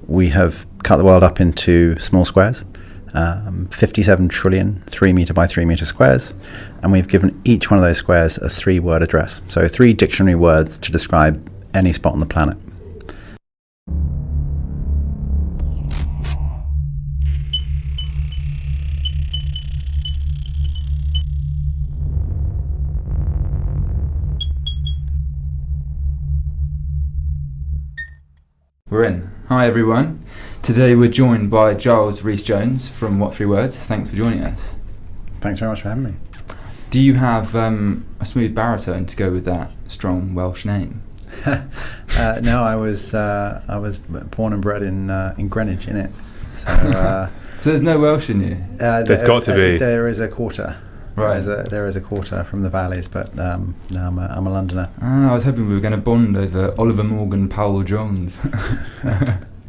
we have cut the world up into small squares, 57 trillion 3 meter by 3 meter squares, and we've given each one of those squares a 3-word address. So 3 dictionary words to describe any spot on the planet. We're in. Hi everyone. Today we're joined by Giles Rhys from What3Words. Thanks for joining us. Thanks very much for having me. Do you have a smooth baritone to go with that strong Welsh name? No, I was born and bred in Greenwich, innit? So, so there's no Welsh in you? There's got to be. There is a quarter. Right. There is a quarter from the valleys, but no, I'm a Londoner. I was hoping we were going to bond over Oliver Morgan, Powell Jones.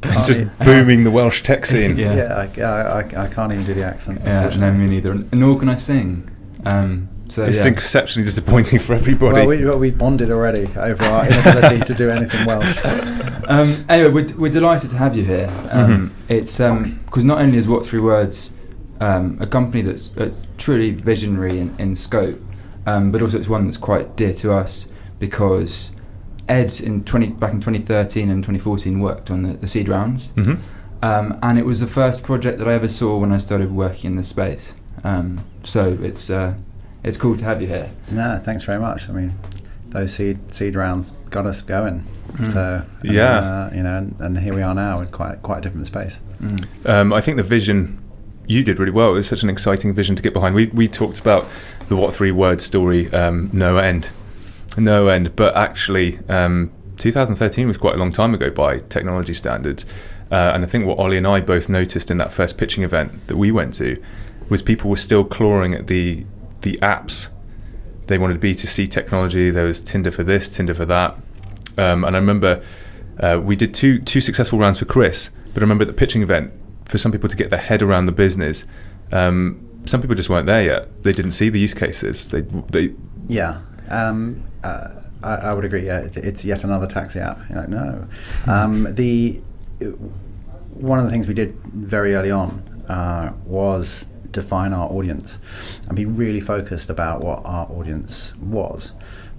Just booming the Welsh tech scene. Yeah, I can't even do the accent. Yeah, no, me neither. And nor can I sing. It's exceptionally disappointing for everybody. Well, we bonded already over our inability to do anything Welsh. Anyway, we're delighted to have you here. It's because not only is What3Words a company that's truly visionary in scope, but also it's one that's quite dear to us because Ed back in 2013 and 2014 worked on the seed rounds, and it was the first project that I ever saw when I started working in this space. So it's cool to have you here. No, thanks very much. I mean, those seed rounds got us going. So and here we are now in quite a different space. I think the vision you did really well. It was such an exciting vision to get behind. We talked about the What3Words story, no end. But actually, 2013 was quite a long time ago by technology standards. And I think what Ollie and I both noticed in that first pitching event that we went to was people were still clawing at the apps. They wanted B2C technology. There was Tinder for this, Tinder for that. And I remember we did two successful rounds for Chris. But I remember at the pitching event, for some people to get their head around the business, some people just weren't there yet. They didn't see the use cases. I would agree. Yeah, it's yet another taxi app. You're like, no. One of the things we did very early on was define our audience and be really focused about what our audience was,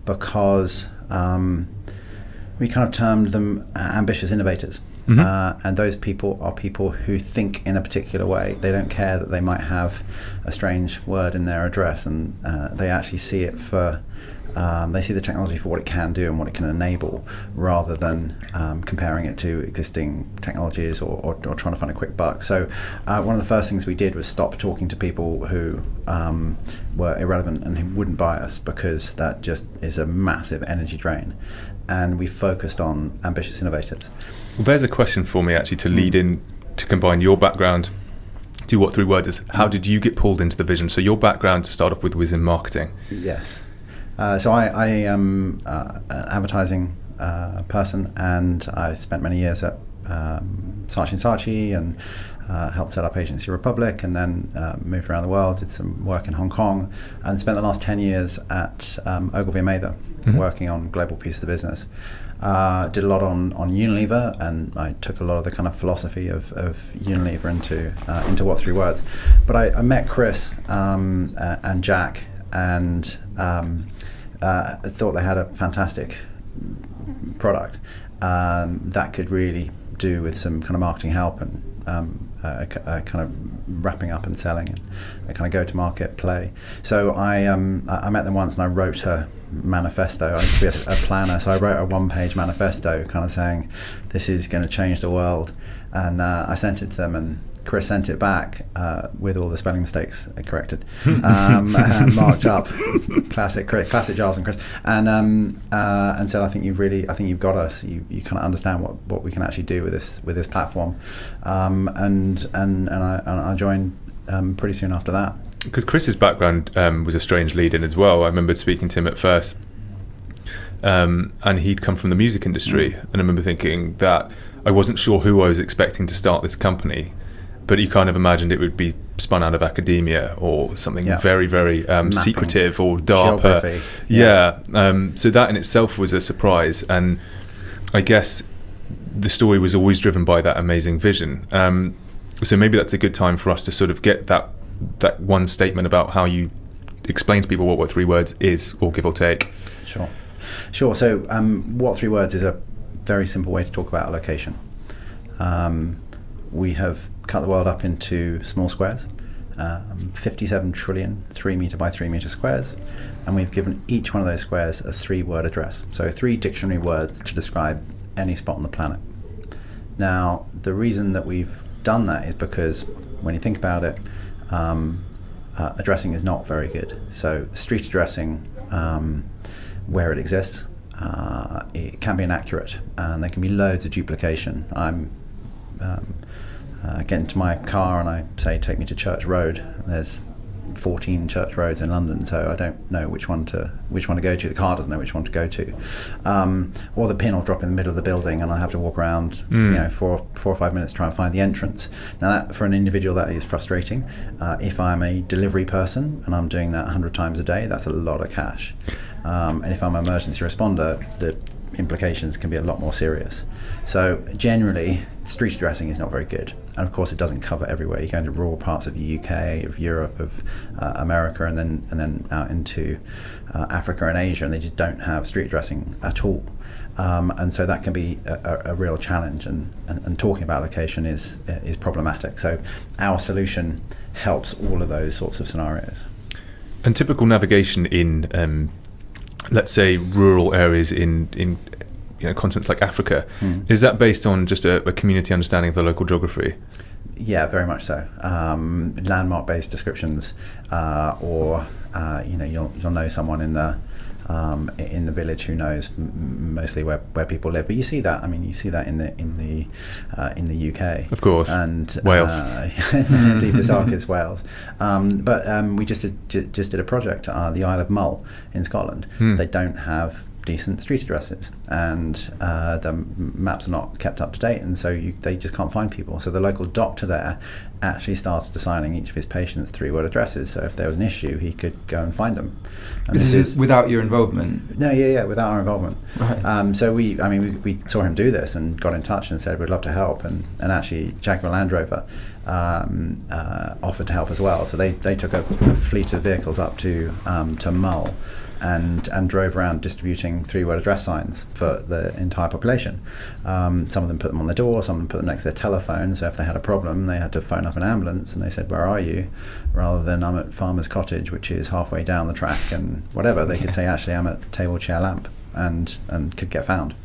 because we kind of termed them ambitious innovators. And those people are people who think in a particular way. They don't care that they might have a strange word in their address, and they actually see it for they see the technology for what it can do and what it can enable, rather than comparing it to existing technologies or trying to find a quick buck. So one of the first things we did was stop talking to people who were irrelevant and who wouldn't buy us, because that just is a massive energy drain. And we focused on ambitious innovators. Well, there's a question for me actually to lead in, to combine your background to What3Words is, how did you get pulled into the vision? So your background to start off with was in marketing. Yes. So I am an advertising person, and I spent many years at Saatchi and helped set up Agency Republic, and then moved around the world, did some work in Hong Kong, and spent the last 10 years at Ogilvy & Mather, working on global pieces of business. Did a lot on Unilever, and I took a lot of the kind of philosophy of Unilever into What3Words. But I met Chris and Jack, and thought they had a fantastic product that could really do with some kind of marketing help and kind of wrapping up and selling and a kind of go-to-market play. So I met them once, and I wrote a manifesto. I used to be a planner, so I wrote a one-page manifesto kind of saying this is going to change the world, and I sent it to them, and Chris sent it back with all the spelling mistakes corrected, and marked up. Classic Giles and Chris, and said, I think you've got us. You kind of understand what we can actually do with this platform, and I joined pretty soon after that. Because Chris's background was a strange lead in as well. I remember speaking to him at first, and he'd come from the music industry, and I remember thinking that I wasn't sure who I was expecting to start this company. But you kind of imagined it would be spun out of academia or something very, very secretive or DARPA. Geography. So that in itself was a surprise. And I guess the story was always driven by that amazing vision. So maybe that's a good time for us to sort of get that one statement about how you explain to people what 3 words is, or give or take. Sure. So what 3 words is a very simple way to talk about a location. We have cut the world up into small squares, 57 trillion 3 meter by 3 meter squares, and we've given each one of those squares a 3-word address. So 3 dictionary words to describe any spot on the planet. Now, the reason that we've done that is because when you think about it, addressing is not very good. So street addressing, where it exists, it can be inaccurate, and there can be loads of duplication. I'm get into my car and I say, take me to Church Road. There's 14 church roads in London, so I don't know which one to go to. The car doesn't know which one to go to, or the pin will drop in the middle of the building, and I have to walk around, for 4 or 5 minutes to try and find the entrance. Now, that, for an individual, that is frustrating. If I'm a delivery person and I'm doing that 100 times a day, that's a lot of cash. And if I'm an emergency responder, the implications can be a lot more serious. So generally, street addressing is not very good, and of course it doesn't cover everywhere. You go into rural parts of the UK, of Europe, of America, and then out into Africa and Asia, and they just don't have street addressing at all. And so that can be a real challenge, and talking about location is problematic. So our solution helps all of those sorts of scenarios. And typical navigation in let's say rural areas in continents like Africa, is that based on just a community understanding of the local geography? Yeah, very much so. Landmark-based descriptions, or you'll know someone in the village who knows mostly where people live. But you see that. I mean, you see that in the UK, of course, and Wales, deepest darkest Wales. But we just did a project, the Isle of Mull in Scotland. They don't have decent street addresses, and the maps are not kept up to date, and so they just can't find people. So the local doctor there actually started assigning each of his patients 3-word addresses, so if there was an issue he could go and find them. And this is without your involvement? No, yeah, without our involvement. Right. So we saw him do this and got in touch and said we'd love to help, and actually Jaguar Land Rover offered to help as well. So they took a fleet of vehicles up to Mull and drove around distributing 3-word address signs for the entire population. Some of them put them on their door, some of them put them next to their telephone, so if they had a problem they had to phone up an ambulance, and they said, where are you? Rather than, I'm at Farmer's Cottage, which is halfway down the track, and whatever, they could say, actually I'm at Table Chair Lamp, and could get found.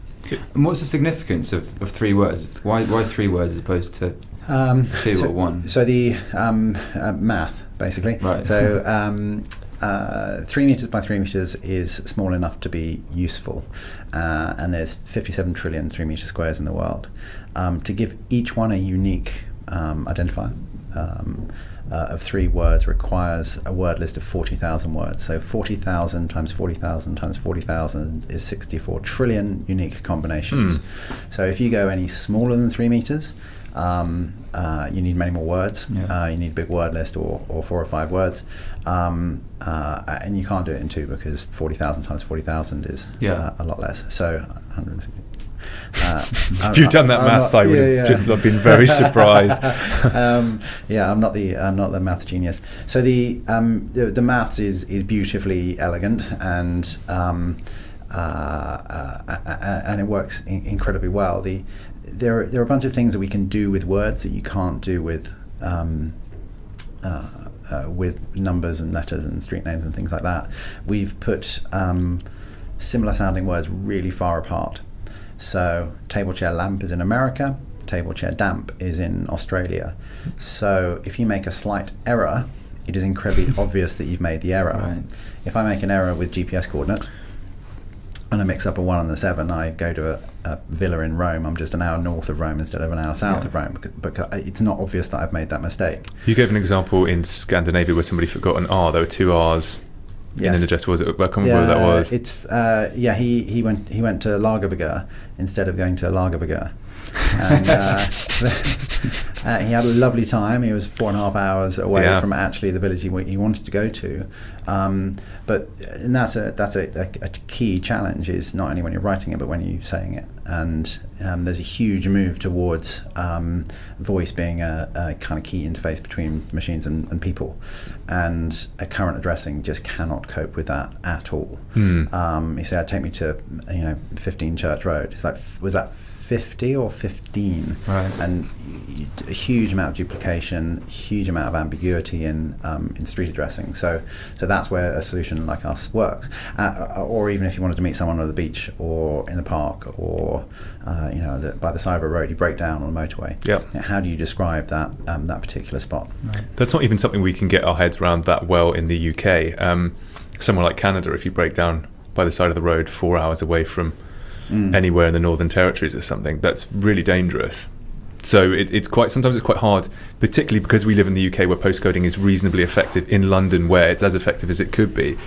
And what's the significance of 3 words? Why 3 words as opposed to 2 or 1? So the math, basically. Right. So 3 meters by 3 meters is small enough to be useful, and there's 57 trillion 3 meter squares in the world. To give each one a unique identifier of 3 words requires a word list of 40,000 words. So 40,000 times 40,000 times 40,000 is 64 trillion unique combinations. So if you go any smaller than 3 meters, you need many more words. You need a big word list, or 4 or 5 words, and you can't do it in 2 because 40,000 times 40,000 is a lot less. So 160. If you'd done that maths, I would have been very surprised. I'm not the maths genius. So the maths is beautifully elegant, and it works incredibly well. There are a bunch of things that we can do with words that you can't do with numbers and letters and street names and things like that. We've put similar sounding words really far apart. So table chair lamp is in America, table chair damp is in Australia. So if you make a slight error, it is incredibly obvious that you've made the error. Right. If I make an error with GPS coordinates and I mix up a 1 and a 7, I go to a villa in Rome, I'm just an hour north of Rome instead of an hour south of Rome, because it's not obvious that I've made that mistake. You gave an example in Scandinavia where somebody forgot an R. There were 2 R's in an address. Was it? I can't remember where that was. It's he went to Lagervega instead of going to Lagervega. And He had a lovely time. He was 4.5 hours away from actually the village he wanted to go to. And that's a key challenge, is not only when you're writing it, but when you're saying it. And there's a huge move towards voice being a kind of key interface between machines and people. And a current addressing just cannot cope with that at all. He said, take me to 15 Church Road. It's like, was that 50 or 15? Right. And a huge amount of duplication, huge amount of ambiguity in street addressing. So that's where a solution like us works. Or even if you wanted to meet someone on the beach or in the park or by the side of a road, you break down on the motorway. Yep. How do you describe that particular spot? Right. That's not even something we can get our heads around that well in the UK. Somewhere like Canada, if you break down by the side of the road 4 hours away from anywhere in the Northern Territories or something, that's really dangerous. So sometimes it's quite hard, particularly because we live in the UK where postcoding is reasonably effective, in London where it's as effective as it could be.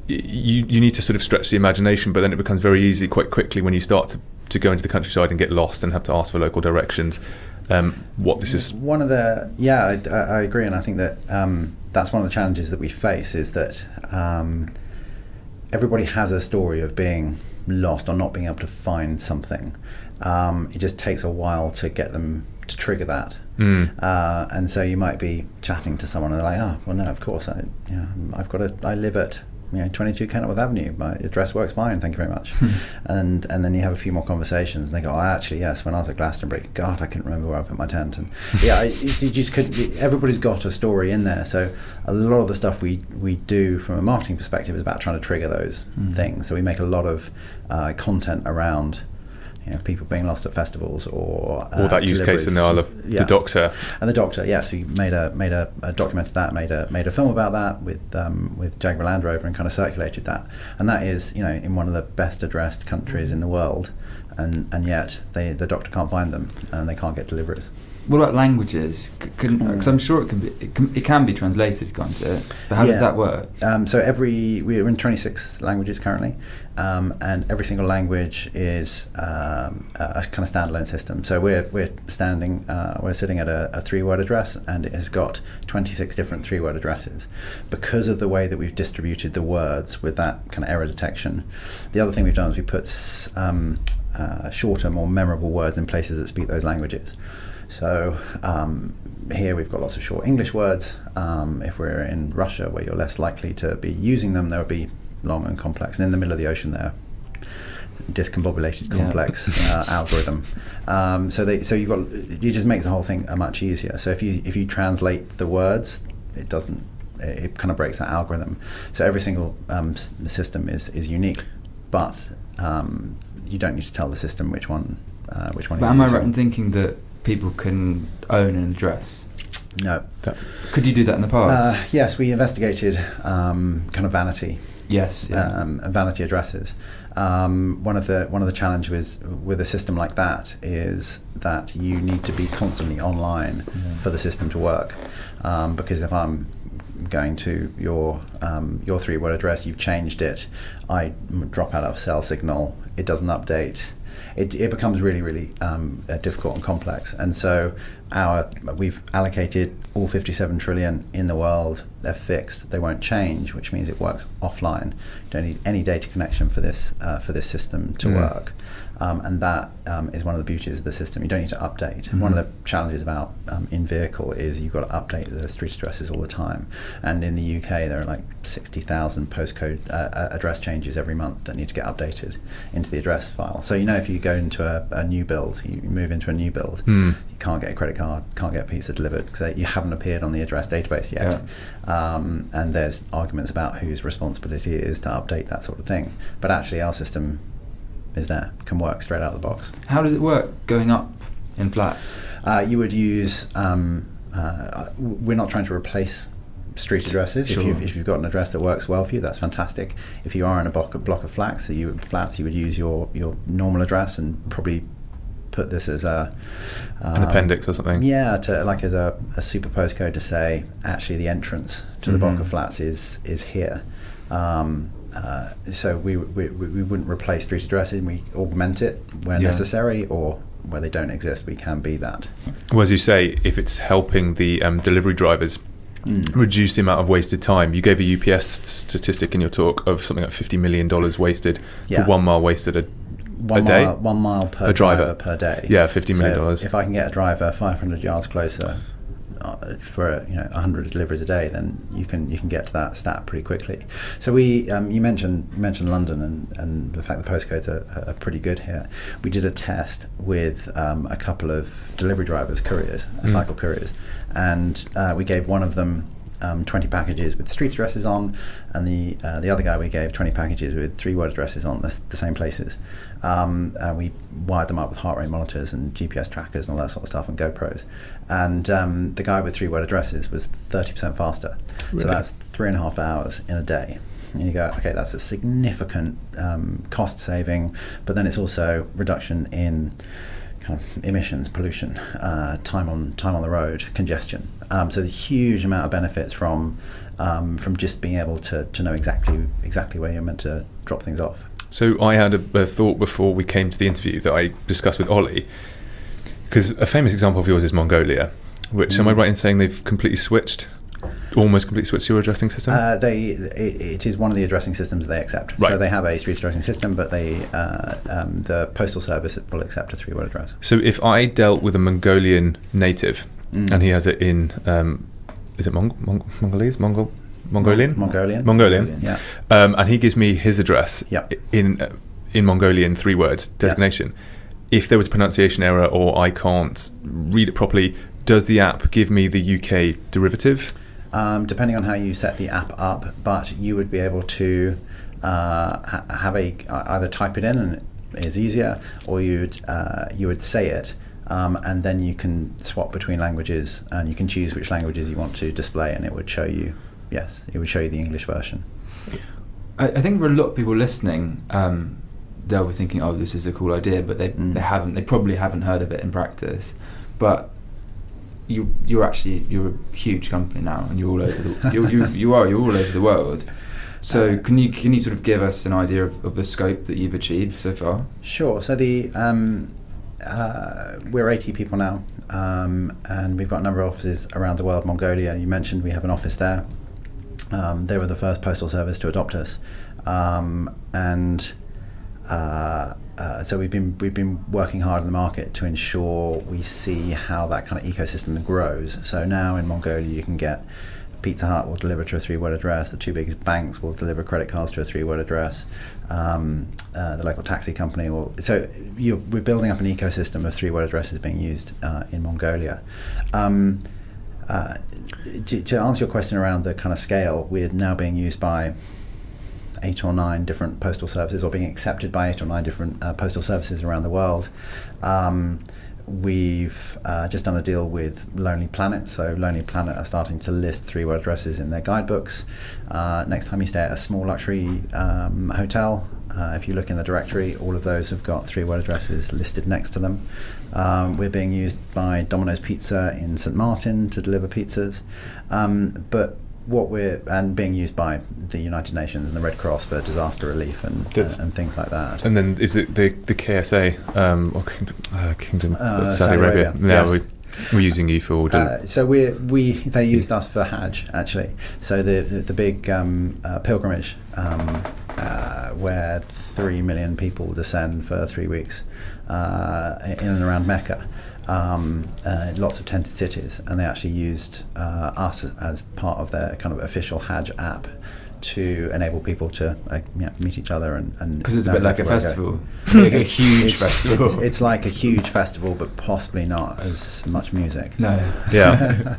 You need to sort of stretch the imagination, but then it becomes very easy quite quickly when you start to go into the countryside and get lost and have to ask for local directions. What this is one of the I agree, and I think that that's one of the challenges that we face, is that everybody has a story of being lost or not being able to find something. It just takes a while to get them to trigger that. And so you might be chatting to someone and they're like, oh, well, no, of course, I live at 22 Kenilworth Avenue. My address works fine, thank you very much. And then you have a few more conversations and they go, oh, actually, yes, when I was at Glastonbury, God, I couldn't remember where I put my tent. And you just couldn't. Everybody's got a story in there. So a lot of the stuff we do from a marketing perspective is about trying to trigger those things. So we make a lot of content around people being lost at festivals or that use case in the Isle of the Doctor. And the Doctor, so we documented that, made a film about that with Jaguar Land Rover and kind of circulated that. And that is, in one of the best addressed countries in the world, and yet the Doctor can't find them and they can't get deliveries. What about languages? Because I'm sure it can be translated, can't it? But how does that work? So we're in 26 languages currently, and every single language is a kind of standalone system. So we're sitting at a 3-word address, and it has got 26 different 3-word addresses because of the way that we've distributed the words with that kind of error detection. The other thing we've done is we put shorter, more memorable words in places that speak those languages. So here we've got lots of short English words. If we're in Russia, where you're less likely to be using them, they'll be long and complex. And in the middle of the ocean there, discombobulated complex algorithm. So it just makes the whole thing much easier. So if you translate the words, it kind of breaks that algorithm. So every single system is unique, but you don't need to tell the system which one. But am I right in thinking that people can own an address? No. Could you do that in the past? Yes, we investigated kind of vanity. Yes. Yeah. Vanity addresses. One of the challenges with a system like that is that you need to be constantly online for the system to work. Because if I'm going to your 3-word address, you've changed it, I drop out of cell signal, it doesn't update. It becomes really, really difficult and complex. And so we've allocated all 57 trillion in the world. They're fixed. They won't change, which means it works offline. You don't need any data connection for this system to work. And that is one of the beauties of the system. You don't need to update. One of the challenges about in-vehicle is you've got to update the street addresses all the time. And in the UK, there are like 60,000 postcode address changes every month that need to get updated into the address file. So if you go into a new build, you move into a new build, you can't get a credit card, can't get a pizza delivered because you haven't appeared on the address database yet. And there's arguments about whose responsibility it is to update that sort of thing. But actually our system is there, can work straight out of the box. How does it work going up in flats? You would use, we're not trying to replace street addresses. Sure. If you've got an address that works well for you, that's fantastic. If you are in a block of flats, you would use your normal address and probably put this as an appendix or something. Yeah, as a super postcode to say actually the entrance to the block of flats is here. So we wouldn't replace street addresses. We augment it where necessary, or where they don't exist, we can be that. Well, as you say, if it's helping the delivery drivers reduce the amount of wasted time. You gave a UPS statistic in your talk of something like $50 million wasted for 1 mile wasted a day. 1 mile per driver per day. Yeah, $50 million. So if I can get a driver 500 yards closer for 100 deliveries a day, then you can get to that stat pretty quickly. So we you mentioned London and the fact the postcodes are pretty good here. We did a test with a couple of delivery drivers, couriers, cycle couriers, and we gave one of them 20 packages with street addresses on, and the other guy we gave 20 packages with 3-word addresses on the same places. We wired them up with heart rate monitors and GPS trackers and all that sort of stuff and GoPros. And the guy with 3-word addresses was 30% faster. Really? So that's 3.5 hours in a day. And you go, okay, that's a significant cost saving, but then it's also reduction in kind of emissions, pollution, time on the road, congestion. So there's a huge amount of benefits from just being able to know exactly where you're meant to drop things off. So I had a thought before we came to the interview that I discussed with Ollie, because a famous example of yours is Mongolia, which am I right in saying they've almost completely switched your addressing system? It is one of the addressing systems they accept. Right. So they have a street addressing system, but the Postal Service will accept a 3-word address. So if I dealt with a Mongolian native and he has it in, is it Mongolese? Mongolian? Mongolian. Yeah. And he gives me his address in Mongolian 3-word designation. Yes. If there was a pronunciation error or I can't read it properly, does the app give me the UK derivative? Depending on how you set the app up, but you would be able to have either type it in and it is easier, or you would say it, and then you can swap between languages and you can choose which languages you want to display, and it would show you. Yes, it would show you the English version. I think for a lot of people listening, they'll be thinking, "Oh, this is a cool idea," but they probably haven't heard of it in practice. But you're a huge company now, and you're all over you're all over the world. So can you sort of give us an idea of the scope that you've achieved so far? Sure. So we're 80 people now, and we've got a number of offices around the world. Mongolia, you mentioned, we have an office there. They were the first postal service to adopt us, so we've been working hard in the market to ensure we see how that kind of ecosystem grows. So now in Mongolia, you can get Pizza Hut will deliver to a 3-word address. The 2 biggest banks will deliver credit cards to a 3-word address. The local taxi company will. So we're building up an ecosystem of 3-word addresses being used in Mongolia. To answer your question around the kind of scale, we're now being used by 8 or 9 different postal services, or being accepted by 8 or 9 different postal services around the world. We've just done a deal with Lonely Planet. So Lonely Planet are starting to list 3-word addresses in their guidebooks. Next time you stay at a small luxury hotel, if you look in the directory, all of those have got 3-word addresses listed next to them. We're being used by Domino's Pizza in St. Martin to deliver pizzas. But being used by the United Nations and the Red Cross for disaster relief and things like that. And then is it the KSA or Kingdom of Saudi Arabia? Yes. We're using you for so they used us for Hajj, actually. So the big pilgrimage where 3 million people descend for 3 weeks in and around Mecca. Lots of tented cities, and they actually used us as part of their kind of official Hajj app to enable people to meet each other and because it's a bit like a festival, like a huge festival. It's like a huge festival, but possibly not as much music. No. Yeah.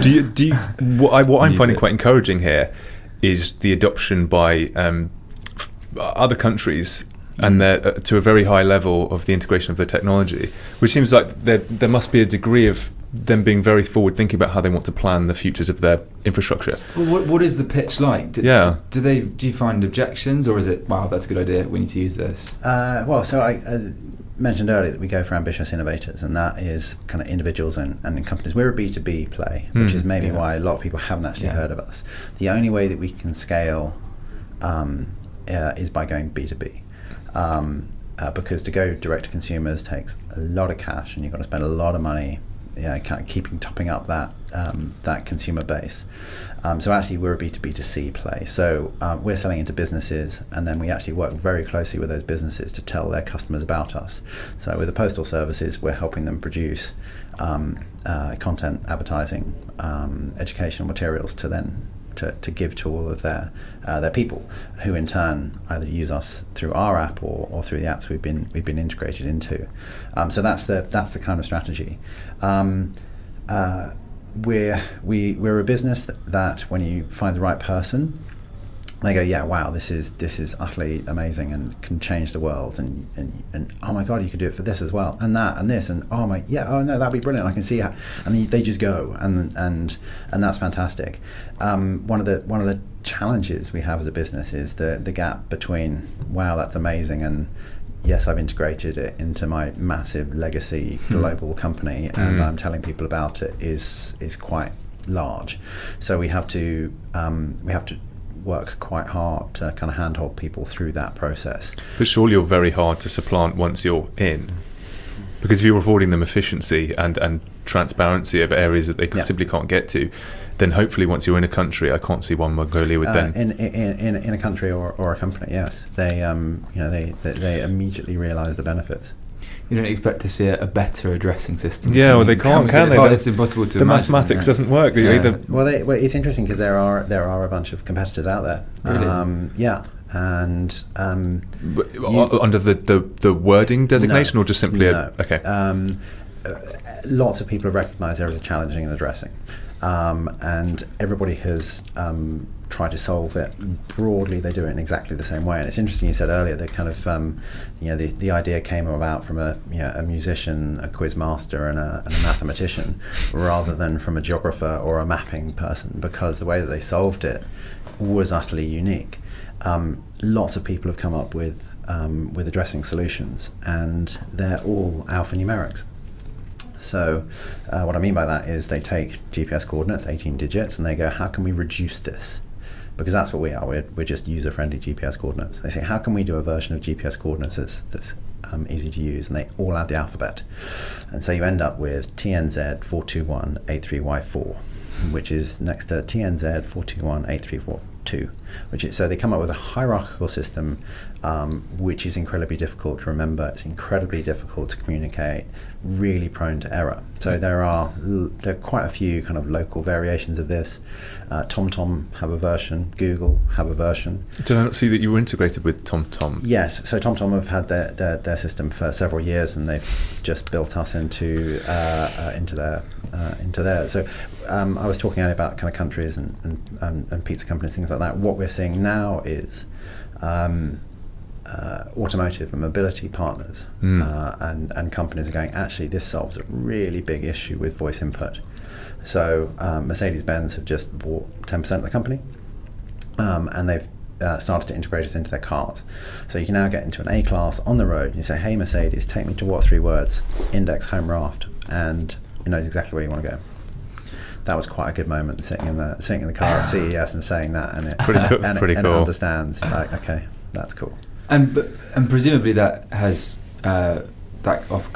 do you what I'm finding quite encouraging here is the adoption by other countries. And they're to a very high level of the integration of the technology, which seems like there must be a degree of them being very forward thinking about how they want to plan the futures of their infrastructure. Well, what is the pitch like? Do you find objections, or is it, wow, that's a good idea, we need to use this? So I mentioned earlier that we go for ambitious innovators, and that is kind of individuals and companies. We're a B2B play, which is maybe why a lot of people haven't actually heard of us. The only way that we can scale is by going B2B. because to go direct to consumers takes a lot of cash, and you've got to spend a lot of money, kind of topping up that consumer base. So actually we're a B2B2C play. So we're selling into businesses, and then we actually work very closely with those businesses to tell their customers about us. So with the Postal Services, we're helping them produce content, advertising, educational materials to then to give to all of their people, who in turn either use us through our app or through the apps we've been integrated into. So that's the kind of strategy. We're a business that when you find the right person, they go, yeah, wow, this is utterly amazing and can change the world, and oh my god, you could do it for this as well, and that and this, and oh no, that'd be brilliant, I can see how, and they just go, and that's fantastic. One of the challenges we have as a business is the gap between, wow, that's amazing, and yes, I've integrated it into my massive legacy global company, and I'm telling people about it, is quite large. So we have to work quite hard to kind of handhold people through that process. But surely you're very hard to supplant once you're in, because if you're affording them efficiency and transparency of areas that they simply can't get to, then hopefully once you're in a country, I can't see why Mongolia would then in a country or a company, yes, they they immediately realise the benefits. You don't expect to see a better addressing system. Yeah, well, they can't, can they? It's impossible to the imagine. mathematics doesn't work. Yeah. Well, it's interesting because there are a bunch of competitors out there. Really? Yeah, and under the wording designation, or just simply okay. Lots of people have recognised there is a challenging and addressing, and everybody has tried to solve it. Broadly, they do it in exactly the same way. And it's interesting, you said earlier that kind of the idea came about from a musician, a quiz master, and a mathematician, rather than from a geographer or a mapping person, because the way that they solved it was utterly unique. Lots of people have come up with addressing solutions, and they're all alphanumerics. So what I mean by that is they take GPS coordinates, 18 digits, and they go, how can we reduce this? Because that's what we are. We're just user-friendly GPS coordinates. They say, how can we do a version of GPS coordinates that's easy to use? And they all add the alphabet. And so you end up with TNZ 42183Y4, which is next to TNZ 4218342, so they come up with a hierarchical system, which is incredibly difficult to remember. It's incredibly difficult to communicate, really prone to error. So there are quite a few kind of local variations of this. TomTom have a version, Google have a version. Did I not see that you were integrated with TomTom? Yes, so TomTom have had their system for several years, and they've just built us into there. So I was talking earlier about kind of countries and pizza companies, things like that. What we're seeing now is automotive and mobility partners and companies are going, actually, this solves a really big issue with voice input. So Mercedes-Benz have just bought 10% of the company, and they've started to integrate us into their cars. So you can now get into an A-Class on the road, and you say, hey, Mercedes, take me to What3Words, index home raft, and it knows exactly where you want to go. That was quite a good moment, sitting in the car at CES and saying that, and it pretty cool. It understands. Like, okay, that's cool. And presumably that has can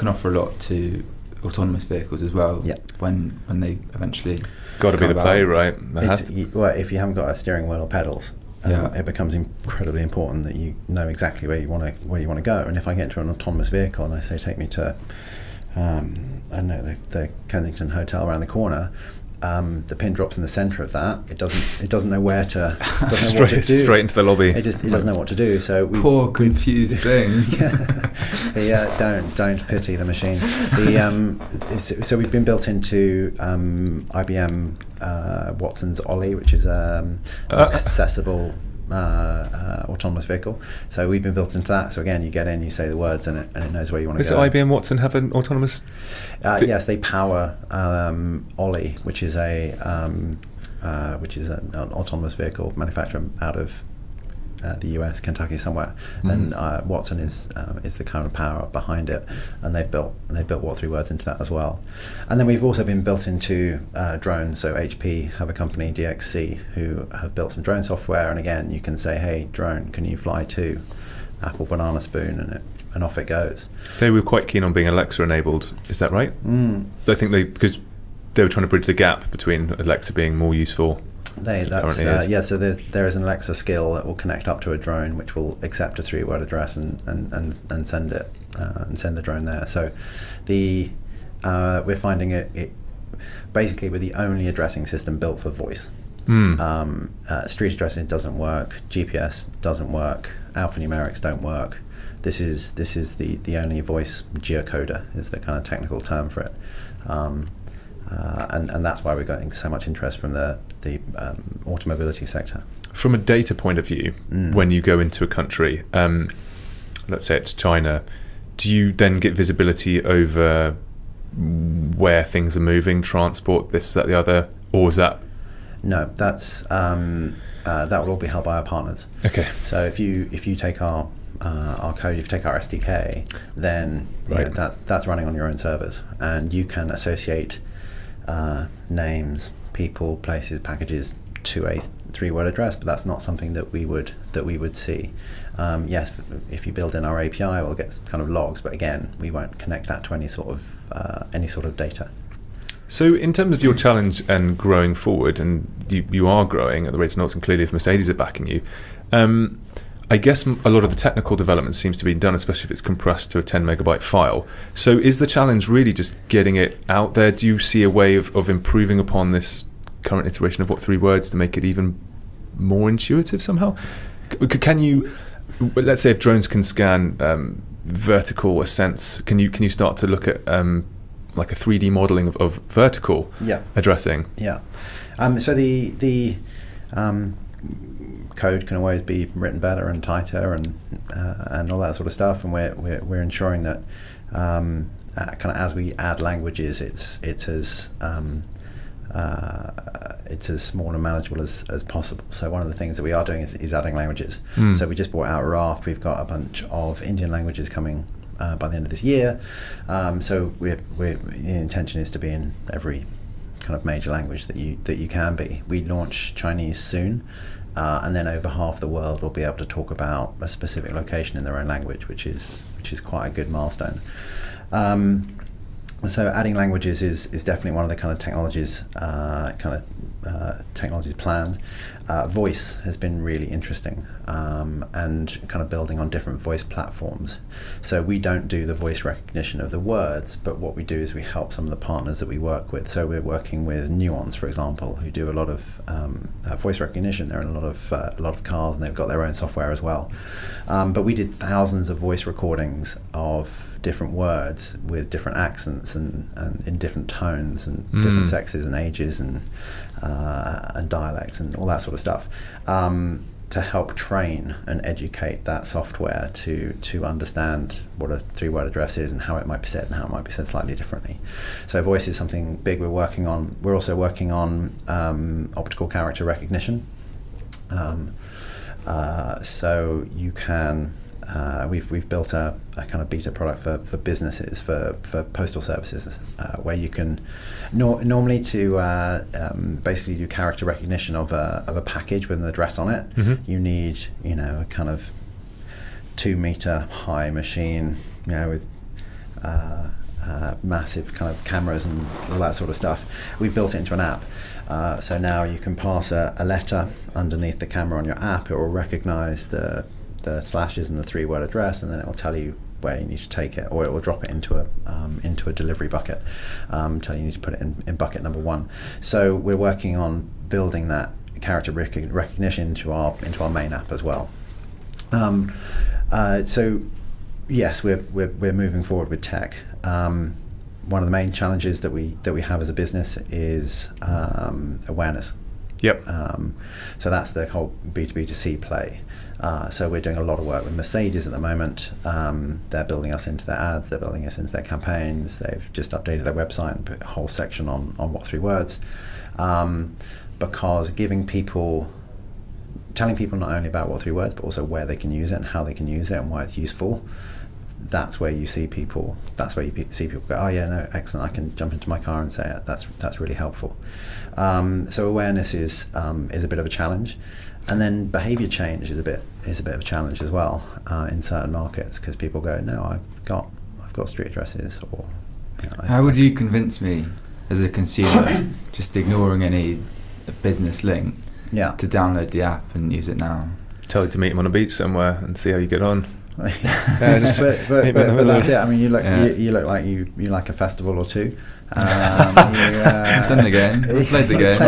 offer a lot to autonomous vehicles as well. Yeah. When they eventually got to be the play, right? Well, if you haven't got a steering wheel or pedals, it becomes incredibly important that you know exactly where you want to go. And if I get into an autonomous vehicle and I say, take me to I don't know, the Kensington Hotel around the corner, the pin drops in the centre of that. It doesn't know where to straight into the lobby. It doesn't know what to do. So poor confused thing. Don't pity the machine. So we've been built into IBM Watson's Ollie, which is accessible autonomous vehicle. So we've been built into that. So again, you get in, you say the words, and it knows where you want to go. Does IBM Watson have an autonomous? Yes, they power Ollie, which is an autonomous vehicle manufacturer out of the US, Kentucky somewhere, and Watson is the kind of power behind it, and they've built What3Words into that as well. And then we've also been built into drones. So HP have a company, DXC, who have built some drone software, and again, you can say, hey, drone, can you fly to Apple Banana Spoon, and and off it goes. They were quite keen on being Alexa enabled. Is that right? I think because they were trying to bridge the gap between Alexa being more useful. So there is an Alexa skill that will connect up to a drone, which will accept a 3-word address and send it and send the drone there. So we're finding it basically we're the only addressing system built for voice. Street addressing doesn't work, GPS doesn't work, alphanumerics don't work. This is the only voice geocoder is the kind of technical term for it. And that's why we're getting so much interest from the automobility sector. From a data point of view, when you go into a country, let's say it's China, do you then get visibility over where things are moving, transport, this, that, the other, or is that? No, that's that will all be held by our partners. Okay. So if you take our code, if you take our SDK, then that's running on your own servers, and you can associate names, people, places, packages to a 3-word address, but that's not something that we would see. Yes, if you build in our API, we'll get kind of logs, but again, we won't connect that to any sort of data. So in terms of your challenge and growing forward, and you are growing at the rate of knots, and clearly if Mercedes are backing you, I guess a lot of the technical development seems to be done, especially if it's compressed to a 10 megabyte file. So is the challenge really just getting it out there? Do you see a way of improving upon this current iteration of What3Words to make it even more intuitive somehow? Can you, let's say if drones can scan vertical ascents, can you start to look at like a 3D modeling of vertical addressing? Yeah. So the code can always be written better and tighter and all that sort of stuff, and we're ensuring that kind of as we add languages, it's as small and manageable as possible. So one of the things that we are doing is adding languages. So we just brought out Raft. We've got a bunch of Indian languages coming by the end of this year. So the intention is to be in every kind of major language that you can be. We launch Chinese soon, and then over half the world will be able to talk about a specific location in their own language, which is quite a good milestone. So adding languages is definitely one of the kind of technologies planned. Voice has been really interesting, and kind of building on different voice platforms. So we don't do the voice recognition of the words, but what we do is we help some of the partners that we work with. So we're working with Nuance, for example, who do a lot of voice recognition. They're in a lot of cars, and they've got their own software as well. But we did thousands of voice recordings of different words with different accents and in different tones and different sexes and ages and dialects and all that sort of stuff, to help train and educate that software to understand what a 3-word address is and how it might be said and how it might be said slightly differently. So voice is something big we're working on. We're also working on optical character recognition. So you can we've built a kind of beta product for businesses, for Postal Services, where you can normally to basically do character recognition of a package with an address on it. You need a kind of 2-meter high machine, with massive kind of cameras and all that sort of stuff. We've built it into an app. So now you can pass a letter underneath the camera on your app. It will recognize the slashes and the 3-word address, and then it will tell you where you need to take it, or it will drop it into a delivery bucket, tell you need to put it in bucket number 1. So we're working on building that character recognition into our main app as well. So yes, we're moving forward with tech. One of the main challenges that we have as a business is awareness. Yep. So that's the whole B2B2C play. So we're doing a lot of work with Mercedes at the moment. They're building us into their ads, they're building us into their campaigns. They've just updated their website and put a whole section on What3Words, because telling people not only about What3Words, but also where they can use it and how they can use it and why it's useful. that's where you see people. That's where you see people go, oh yeah, no, excellent. I can jump into my car and say it. That's really helpful. So awareness is a bit of a challenge, and then behaviour change is a bit of a challenge as well in certain markets, because people go, no, I've got street addresses, or. How would you convince me as a consumer, just ignoring any business link, to download the app and use it now? Tell you to meet him on a beach somewhere and see how you get on. But that's it. I mean, you look like you like a festival or two. Done the game. Played the game.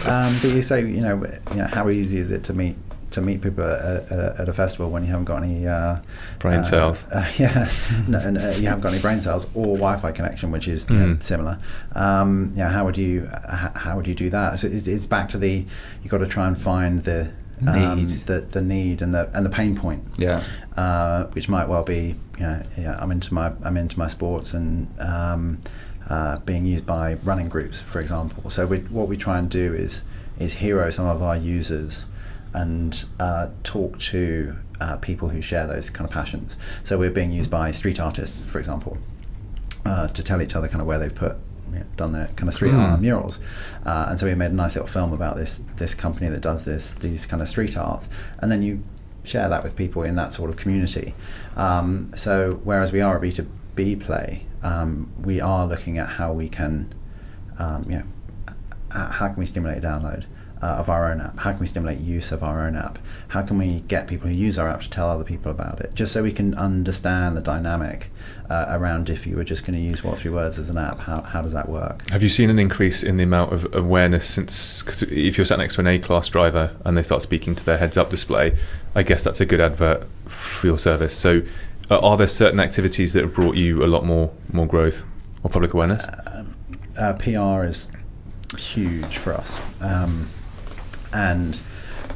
But you say, you know, how easy is it to meet people at a festival when you haven't got any brain cells? You haven't got any brain cells or Wi-Fi connection, which is similar. How would you do that? So it's back to you've got to try and find the need and the pain point. Which might well be, I'm into my sports and being used by running groups, for example. So what we try and do is hero some of our users and talk to people who share those kind of passions. So we're being used by street artists, for example, to tell each other kind of where they've done their kind of street art murals, and so we made a nice little film about this company that does these kind of street arts, and then you share that with people in that sort of community. So whereas we are a B2B play, we are looking at how we can, how can we stimulate download of our own app? How can we stimulate use of our own app? How can we get people who use our app to tell other people about it? Just so we can understand the dynamic around if you were just going to use What3Words as an app, how does that work? Have you seen an increase in the amount of awareness since, because if you're sat next to an A-class driver and they start speaking to their heads-up display, I guess that's a good advert for your service. So are there certain activities that have brought you a lot more growth or public awareness? PR is huge for us. And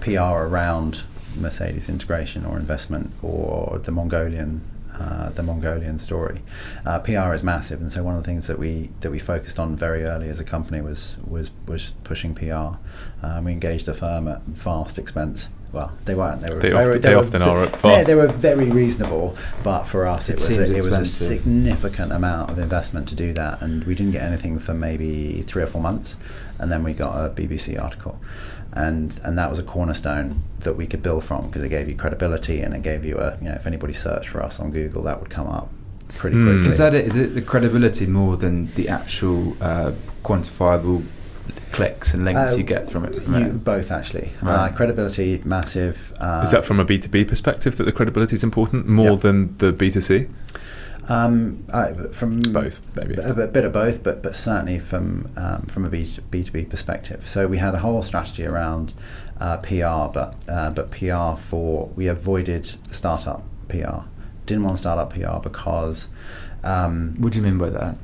PR around Mercedes integration or investment or the Mongolian story. PR is massive, and so one of the things that we focused on very early as a company was pushing PR. We engaged a firm at vast expense. Well, they weren't. They often are at vast. They were very reasonable, but for us it was a significant amount of investment to do that, and we didn't get anything for maybe 3 or 4 months, and then we got a BBC article. And that was a cornerstone that we could build from, because it gave you credibility, and it gave you if anybody searched for us on Google, that would come up pretty quickly. Is that it? Is it the credibility more than the actual quantifiable clicks and links you get from it? Both, actually. Right. Credibility, massive. Is that from a B2B perspective that the credibility is important more than the B2C? From both, maybe a bit of both, but certainly from a B2B perspective. So we had a whole strategy around PR, but PR we avoided startup PR. Didn't want startup PR because. What do you mean by that?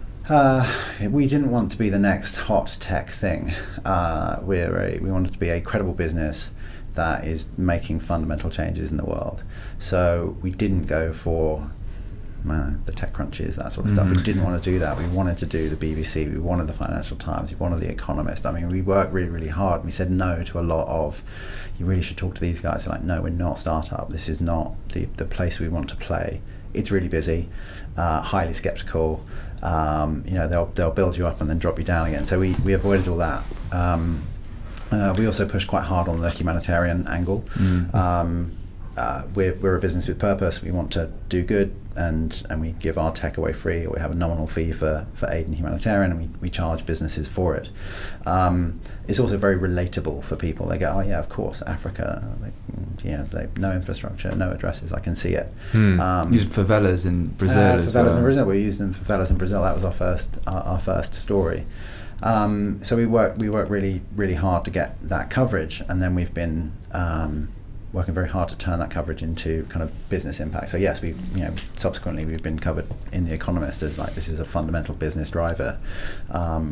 We didn't want to be the next hot tech thing. We wanted to be a credible business that is making fundamental changes in the world. So we didn't go for the tech crunches, that sort of stuff. We didn't want to do that. We wanted to do the BBC, we wanted the Financial Times, we wanted the Economist. I mean, we worked really, really hard. We said no to a lot of, you really should talk to these guys. They're like, no, we're not startup. This is not the place we want to play. It's really busy, highly skeptical. They'll build you up and then drop you down again. So we avoided all that. We also pushed quite hard on the humanitarian angle. We're a business with purpose. We want to do good, and we give our tech away free, or we have a nominal fee for aid in humanitarian, and we charge businesses for it. It's also very relatable for people. They go, oh yeah, of course, Africa, they no infrastructure, no addresses, I can see it. Used favelas in Brazil as well. In Brazil, we used them for favelas in Brazil. That was our first story. So we worked really, really hard to get that coverage, and then we've been working very hard to turn that coverage into kind of business impact. So yes, subsequently we've been covered in The Economist as like, this is a fundamental business driver,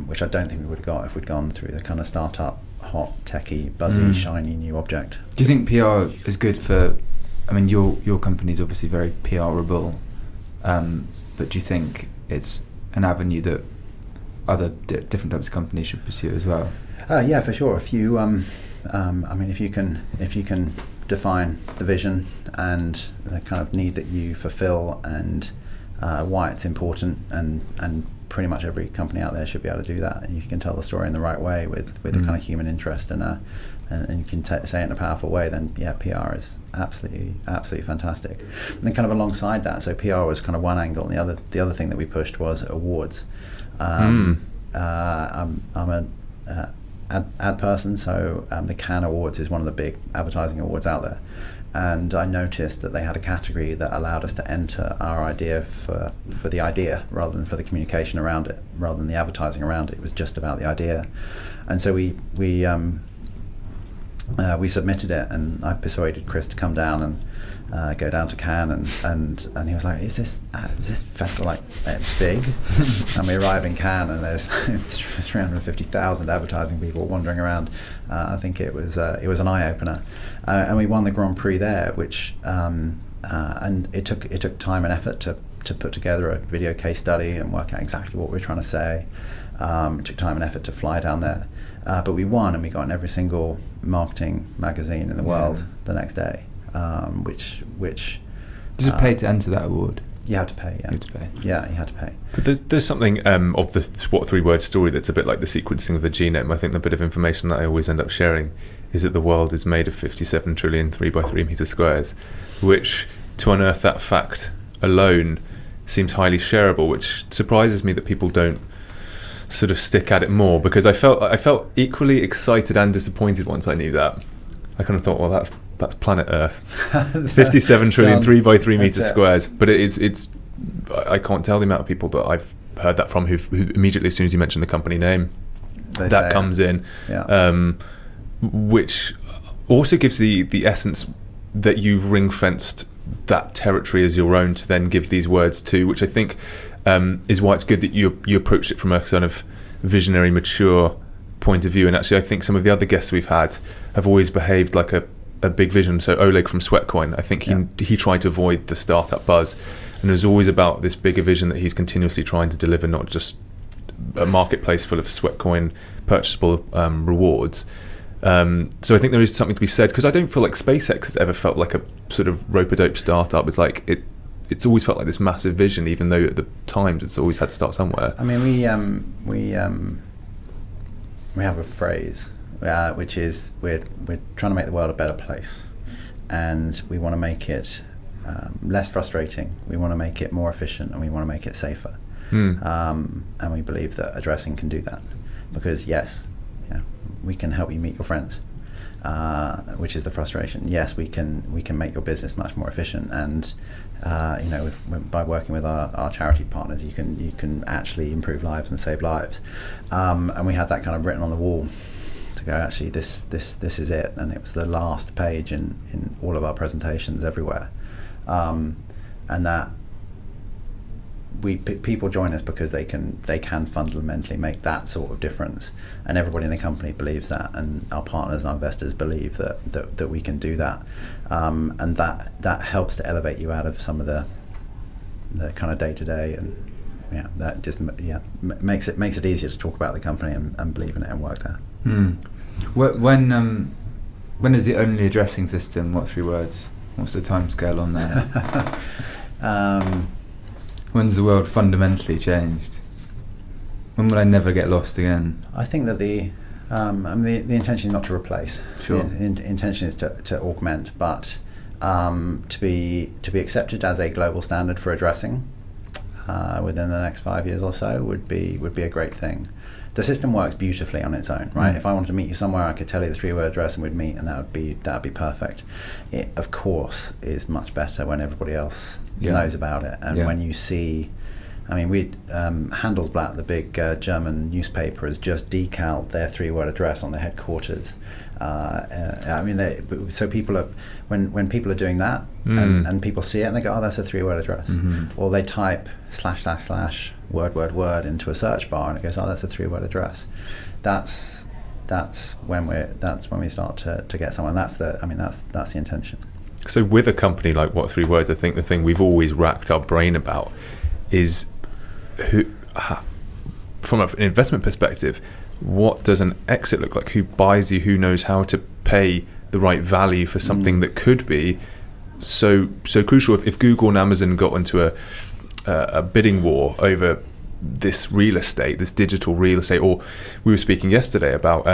which I don't think we would have got if we'd gone through the kind of startup, hot, techie, buzzy, shiny new object. Do you think PR is good for, I mean, your company is obviously very PRable, but do you think it's an avenue that other different types of companies should pursue as well? Yeah, for sure. If you, if you can define the vision and the kind of need that you fulfill, and why it's important, and pretty much every company out there should be able to do that. And you can tell the story in the right way with the kind of human interest and you can say it in a powerful way, then PR is absolutely fantastic. And then kind of alongside that, so PR was kind of one angle, and the other thing that we pushed was awards. I'm an ad person, so the Cannes Awards is one of the big advertising awards out there. And I noticed that they had a category that allowed us to enter our idea for the idea rather than for the communication around it, rather than the advertising around it. It was just about the idea. And so we submitted it, and I persuaded Chris to come down and go down to Cannes, and he was like, is this festival like big? And we arrive in Cannes and there's 350,000 advertising people wandering around. I think it was an eye-opener, and we won the Grand Prix there, which and it took time and effort to put together a video case study and work out exactly what we were trying to say. It took time and effort to fly down there, but we won, and we got in every single marketing magazine in the world the next day. Which Did you pay to enter that award? You had to pay. Yeah. You had to pay. Yeah, you had to pay. But there's something of the What3Words story that's a bit like the sequencing of the genome. I think the bit of information that I always end up sharing is that the world is made of 57 trillion 3x3 meter squares, which, to unearth that fact alone, seems highly shareable, which surprises me that people don't sort of stick at it more, because I felt equally excited and disappointed once I knew that. I kind of thought, well, that's planet Earth, 57 trillion 3x3 meter squares. But it's I can't tell the amount of people that I've heard that from who immediately, as soon as you mention the company name, that comes in, which also gives the essence that you've ring-fenced that territory as your own to then give these words to, which I think is why it's good that you approached it from a kind of visionary, mature point of view. And actually, I think some of the other guests we've had have always behaved like a big vision. So Oleg from Sweatcoin, I think he tried to avoid the startup buzz, and it was always about this bigger vision that he's continuously trying to deliver, not just a marketplace full of Sweatcoin purchasable rewards. So I think there is something to be said, because I don't feel like SpaceX has ever felt like a sort of rope-a-dope startup. It's like it's always felt like this massive vision, even though at the times it's always had to start somewhere. I mean, we have a phrase which is we're trying to make the world a better place, and we want to make it less frustrating. We want to make it more efficient, and we want to make it safer. And we believe that addressing can do that, because we can help you meet your friends, which is the frustration. Yes, we can make your business much more efficient, and by working with our charity partners, you can actually improve lives and save lives. And we had that kind of written on the wall to go, actually, this is it, and it was the last page in all of our presentations everywhere. And that people join us because they can fundamentally make that sort of difference, and everybody in the company believes that, and our partners and our investors believe that we can do that, and that helps to elevate you out of some of the kind of day-to-day, and that just makes it easier to talk about the company and believe in it and work there. When is the only addressing system What3Words? What's the timescale on that? When's the world fundamentally changed? When will I never get lost again? I think that the intention is not to replace. Sure. The intention is to augment, but to be accepted as a global standard for addressing within the next 5 years or so would be a great thing. The system works beautifully on its own, right? If I wanted to meet you somewhere, I could tell you the 3-word address and we'd meet, and that would be perfect. It, of course, is much better when everybody else knows about it, and when you see, I mean, Handelsblatt, the big German newspaper, has just decaled their 3-word address on their headquarters. So people are when people are doing that, and people see it and they go, oh, that's a 3-word address, or they type / word into a search bar and it goes, oh, that's a 3-word address. That's when we start to get someone. That's the intention. So with a company like What3Words, I think the thing we've always racked our brain about is from an investment perspective, what does an exit look like? Who buys you? Who knows how to pay the right value for something that could be so crucial. If Google and Amazon got into a bidding war over this real estate, this digital real estate, or we were speaking yesterday about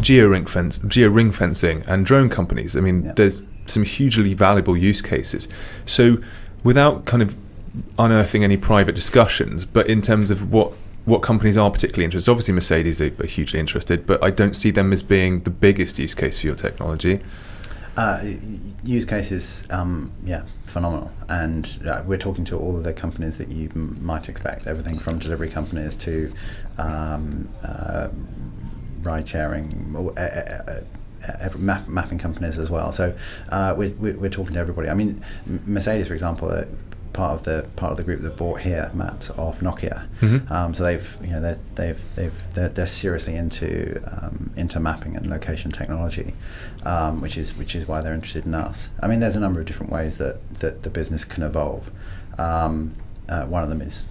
geo-ring fencing and drone companies. I mean, there's some hugely valuable use cases. So without kind of unearthing any private discussions, but in terms of what companies are particularly interested, obviously Mercedes are hugely interested, but I don't see them as being the biggest use case for your technology. Use cases, phenomenal. And we're talking to all of the companies that you might expect, everything from delivery companies to ride sharing, mapping companies as well. So we're talking to everybody. I mean, Mercedes, for example, part of the group that bought here maps off Nokia. So they're seriously into mapping and location technology, which is why they're interested in us. I mean, there's a number of different ways that the business can evolve. One of them is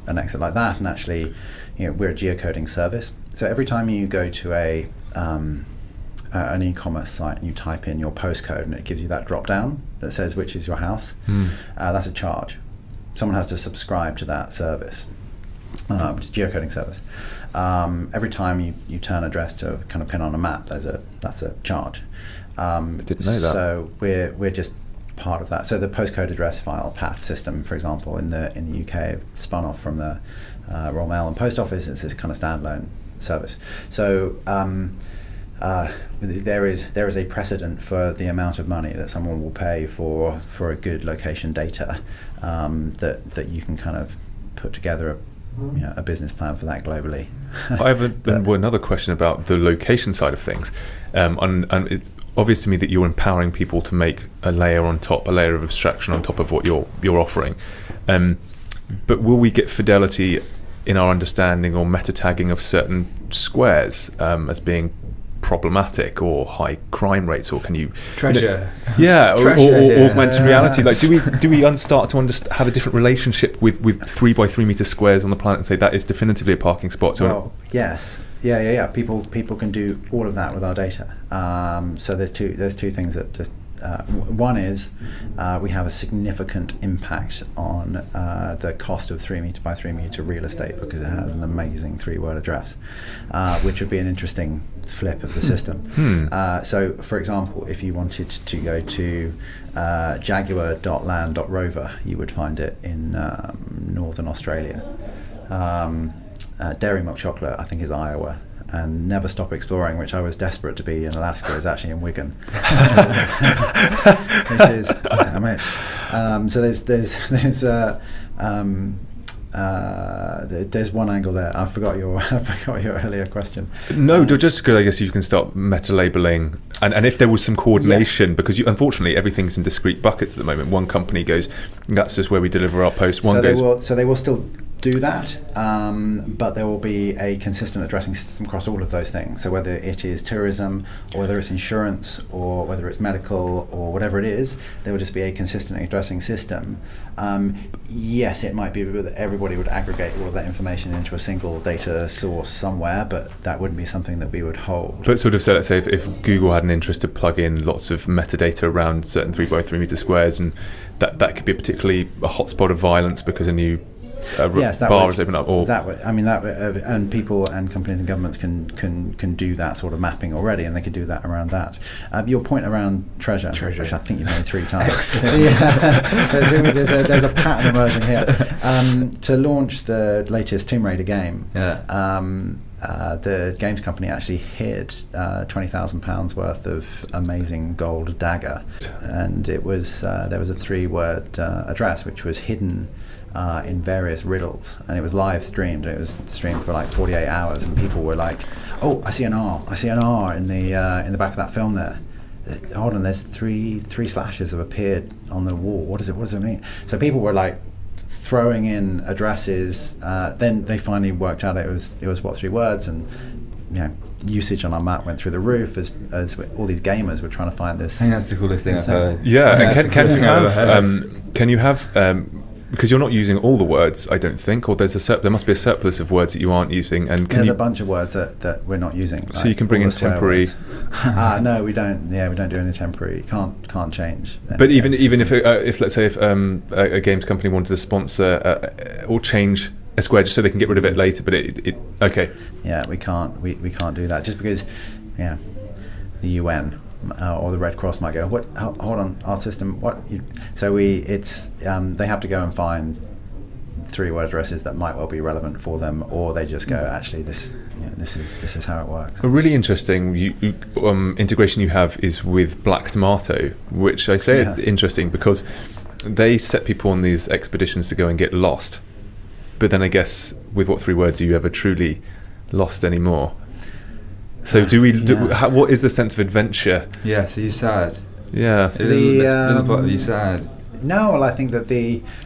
an exit like that, and actually, we're a geocoding service. So every time you go to an e-commerce site and you type in your postcode and it gives you that drop down that says which is your house, that's a charge. Someone has to subscribe to that service, which is geocoding service. Every time you turn address to kind of pin on a map, that's a charge. I didn't know that. So we're just part of that. So the postcode address file PAF system, for example, in the UK, spun off from the Royal Mail and Post Office. It's this kind of standalone service. So there is a precedent for the amount of money that someone will pay for a good location data, that you can kind of put together a business plan for that globally. I have another question about the location side of things, and it's obvious to me that you're empowering people to make a layer of abstraction on top of what you're offering. But will we get fidelity in our understanding or meta tagging of certain squares as being problematic or high crime rates, or can you treasure or augmented reality? Like, do we start to have a different relationship with 3x3 meter squares on the planet and say that is definitively a parking spot? Well, yes, people can do all of that with our data. So there's two things that just one is we have a significant impact on the cost of 3 meter by 3 meter real estate, because it has an amazing 3-word address, which would be an interesting flip of the system. So, for example, if you wanted to go to jaguar.land.rover, you would find it in northern Australia. Dairy Milk Chocolate, I think, is Iowa. And Never Stop Exploring, which I was desperate to be in Alaska, is actually in Wigan. Which is, so there's one angle there. I forgot your earlier question. No, just because I guess you can start meta labeling, and if there was some coordination, because unfortunately everything's in discrete buckets at the moment. One company goes, that's just where we deliver our post. So they will still do that, but there will be a consistent addressing system across all of those things. So whether it is tourism, or whether it's insurance, or whether it's medical, or whatever it is, there will just be a consistent addressing system. Yes, it might be that everybody would aggregate all of that information into a single data source somewhere, but that wouldn't be something that we would hold. But sort of, so let's say if Google had an interest to plug in lots of metadata around certain 3x3 meter squares, and that could be a hotspot of violence because a new bar is open up, or and people and companies and governments can do that sort of mapping already, and they can do that around that. Your point around treasure, which I think you've made 3 times. So there's a pattern emerging here. To launch the latest Tomb Raider game, the games company actually hid £20,000 worth of amazing gold dagger, and it was there was a 3-word address which was hidden in various riddles, and it was live streamed, and it was streamed for like 48 hours, and people were like, oh, I see an R in the back of that film there. Hold on, there's three slashes have appeared on the wall. What does it mean? So people were like throwing in addresses. Then they finally worked out it was What3Words, and usage on our map went through the roof as all these gamers were trying to find this. I think that's the coolest thing I've heard. Yeah, and can you have because you're not using all the words, I don't think, or there must be a surplus of words that you aren't using. And there's a bunch of words that we're not using. So you can bring in temporary. No, we don't. Yeah, we don't do any temporary. Can't change. But even if let's say if a games company wanted to sponsor or change a square just so they can get rid of it later, but it okay. Yeah, we can't do that just because, the UN or the Red Cross might go, what? Hold on, our system. What? They have to go and find 3-word addresses that might well be relevant for them, or they just go, actually, this is how it works. A really interesting integration you have is with Black Tomato, which I say is interesting because they set people on these expeditions to go and get lost. But then I guess with What3Words, are you ever truly lost anymore? So what is the sense of adventure? Yeah, so you're sad. Yeah. A little part of you sad. No, well, I think that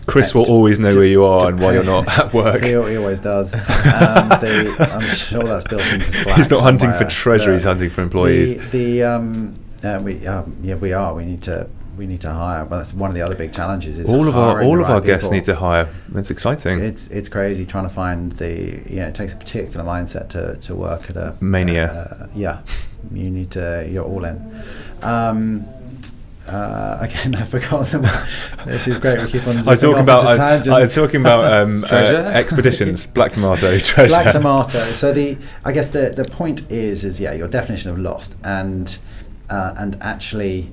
Chris will always know where you are and why you're not at work. He always does. I'm sure that's built into Slack. He's not hunting for treasure; he's hunting for employees. We are. We need to hire. Well, that's one of the other big challenges. Is all of our guests people. Need to hire. It's exciting. It's crazy trying to find it takes a particular mindset to work at a mania. You need to. You're all in. Again, I forgot them. This is great. We keep on. I was talking about treasure expeditions. Black Tomato treasure. Black Tomato. So I guess the point is your definition of lost and actually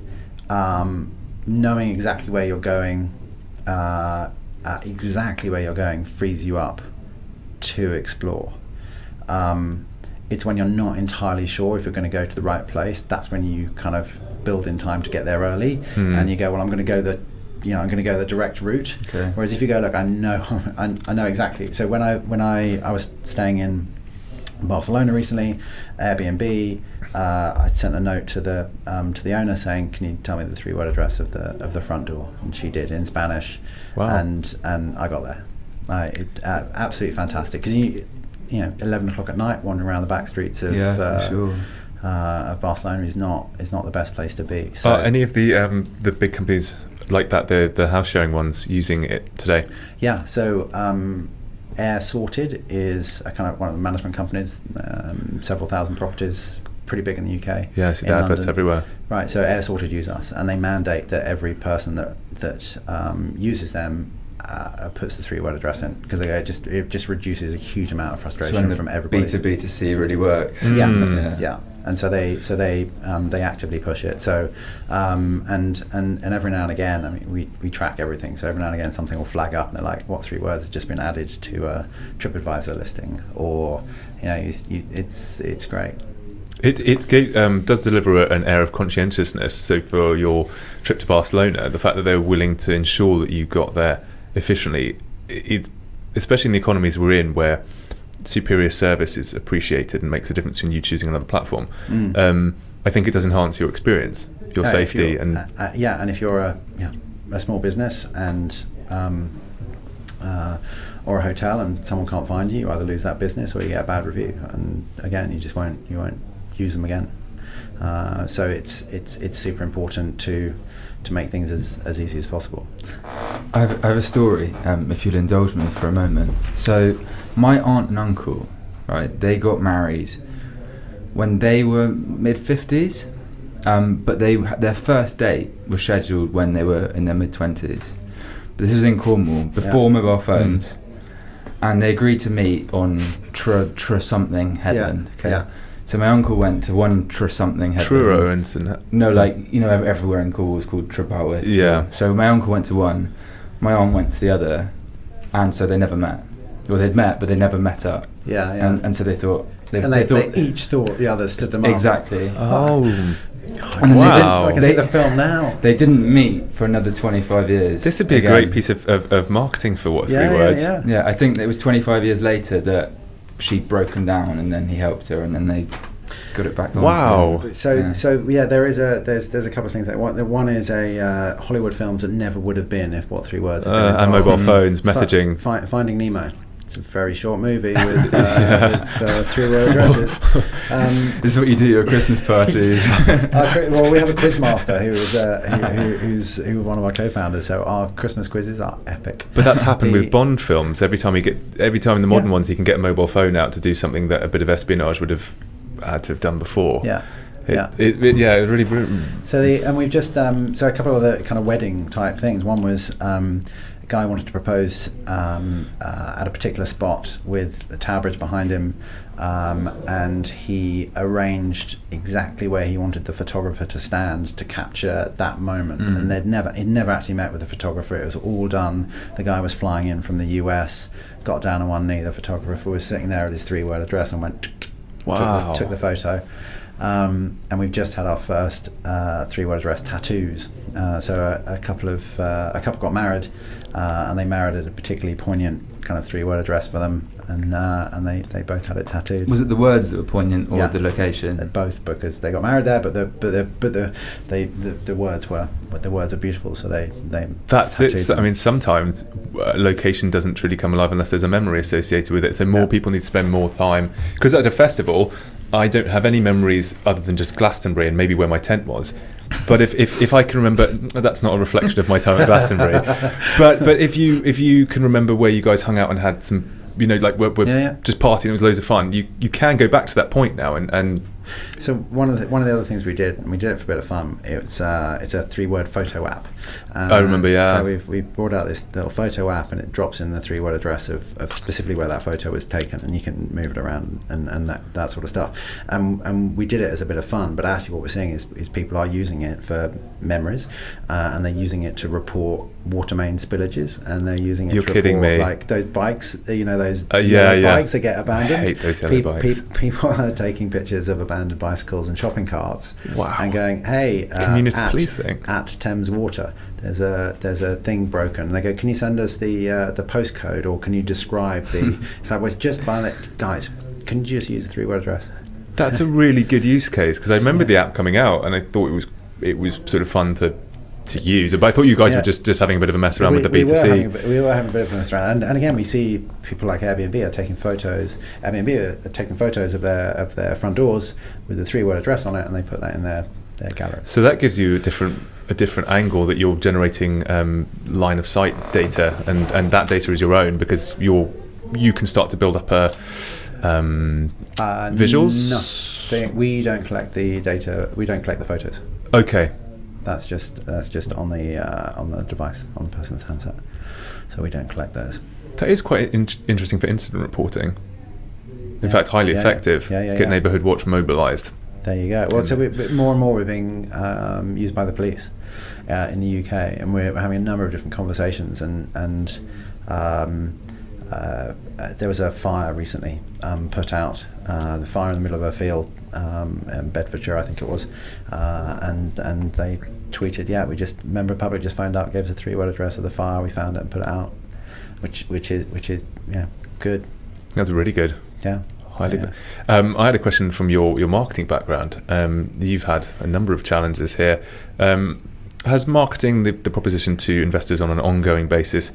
knowing exactly where you're going, frees you up to explore. It's when you're not entirely sure if you're going to go to the right place. That's when you kind of build in time to get there early, and you go, well, I'm going to go the direct route. Okay. Whereas if you go, look, I know exactly. So when I was staying in Barcelona recently, Airbnb, I sent a note to the owner saying, can you tell me the 3-word address of the front door? And she did in Spanish. Wow. And I got there. Absolutely fantastic, because 11 o'clock at night wandering around the back streets of Barcelona is not the best place to be. So any of the big companies like that, the house sharing ones, using it today? Yeah. So Air Sorted is a kind of one of the management companies, several thousand properties, pretty big in the UK. Yeah, I see the adverts everywhere. Right. So Air Sorted use us, and they mandate that every person that uses them puts the 3-word address in, because it just reduces a huge amount of frustration from everybody. B2B2C really works. Yeah. And so they actively push it. So and every now and again, I mean, we track everything. So every now and again, something will flag up, and they're like, What3Words has just been added to a TripAdvisor listing, or it's great. It does deliver an air of conscientiousness. So for your trip to Barcelona, the fact that they're willing to ensure that you got there efficiently, especially in the economies we're in, where superior service is appreciated and makes a difference when you choosing another platform. I think it does enhance your experience, your safety, and if you're a small business and or a hotel and someone can't find you either lose that business or you get a bad review, and again you won't use them again. So it's super important to make things as easy as possible. I have a story, if you'll indulge me for a moment. So my aunt and uncle, right, they got married when they were mid-50s, but their first date was scheduled when they were in their mid-20s. But this was in Cornwall, before mobile phones, and they agreed to meet on something headland. So my uncle went to one something headland. Truro and no, everywhere in Cornwall was called Trubowith. Yeah. So my uncle went to one, my aunt went to the other, and so they never met. Well, they'd met, but they never met up. Yeah, yeah. And so they thought... They each thought the other stood them up. Exactly. Oh. And wow. I can see the film now. They didn't meet for another 25 years. This would be a great piece of marketing for What3Words. Yeah, I think it was 25 years later that she'd broken down, and then he helped her, and then they got it back on. Wow. So there's a couple of things. One is a Hollywood films that never would have been if What3Words had been and mobile phones, messaging. Finding Nemo. It's a very short movie with 3-word addresses. This is what you do at your Christmas parties. Well, we have a quiz master who's one of our co-founders. So our Christmas quizzes are epic. But that's happened with Bond films. Every time in the modern ones, he can get a mobile phone out to do something that a bit of espionage would have had to have done before. Yeah. It really brilliant. So we've just so a couple of other kind of wedding type things. One was a guy wanted to propose at a particular spot with the Tower Bridge behind him, and he arranged exactly where he wanted the photographer to stand to capture that moment. And he'd never actually met with the photographer. It was all done. The guy was flying in from the US, got down on one knee. The photographer was sitting there at his 3-word address and went, wow, took the photo. And we've just had our first 3-word address tattoos. So a couple got married, and they married at a particularly poignant kind of 3-word address for them, and they both had it tattooed. Was it the words that were poignant, or the location? They're both, because they got married there, but the words were beautiful, so they that's it. So, them. I mean, sometimes location doesn't truly come alive unless there's a memory associated with it. So more people need to spend more time, because at a festival, I don't have any memories other than just Glastonbury and maybe where my tent was. But if I can remember, that's not a reflection of my time at Glastonbury. But if you can remember where you guys hung out and had some, like we're just partying, it was loads of fun. You can go back to that point now and. So one of the other things we did, and we did it for a bit of fun. It's a 3-word photo app. I remember, yeah. So we brought out this little photo app, and it drops in the 3-word address of specifically where that photo was taken, and you can move it around and that sort of stuff. And we did it as a bit of fun, but actually what we're seeing is people are using it for memories, and they're using it to report water main spillages, and they're using it You're to kidding report me. like those bikes, those yeah. bikes that get abandoned. I hate those yellow bikes. People are taking pictures of abandoned bicycles and shopping carts. Wow. And going, hey, community policing at Thames Water, there's a thing broken. And they go, can you send us the postcode, or can you describe the? It's like, well, it's just violent, guys. Can you just use a 3-word address? That's a really good use case, because I remember the app coming out and I thought it was sort of fun to use. But I thought you guys were just having a bit of a mess around with the B2C. We were having a bit of a mess around, and again we see people like Airbnb are taking photos. Airbnb are taking photos of their front doors with a 3-word address on it, and they put that in their gallery. So that gives you a different angle, that you're generating line of sight data, and that data is your own, because you can start to build up a visuals. No, we don't collect the data. We don't collect the photos. Okay. That's just on the device, on the person's handset. So we don't collect those. That is quite interesting for incident reporting. In fact, highly effective. Get Neighbourhood Watch mobilised. There you go. Well, so more and more we're being used by the police in the UK, and we're having a number of different conversations. And there was a fire recently put out. The fire in the middle of a field. In Bedfordshire, I think it was, and they tweeted, we Member Public just found out, gave us a 3-word address of the fire, we found it and put it out, which is good. That's really good. Yeah. Highly. Yeah. I had a question from your marketing background. You've had a number of challenges here. Has marketing the proposition to investors on an ongoing basis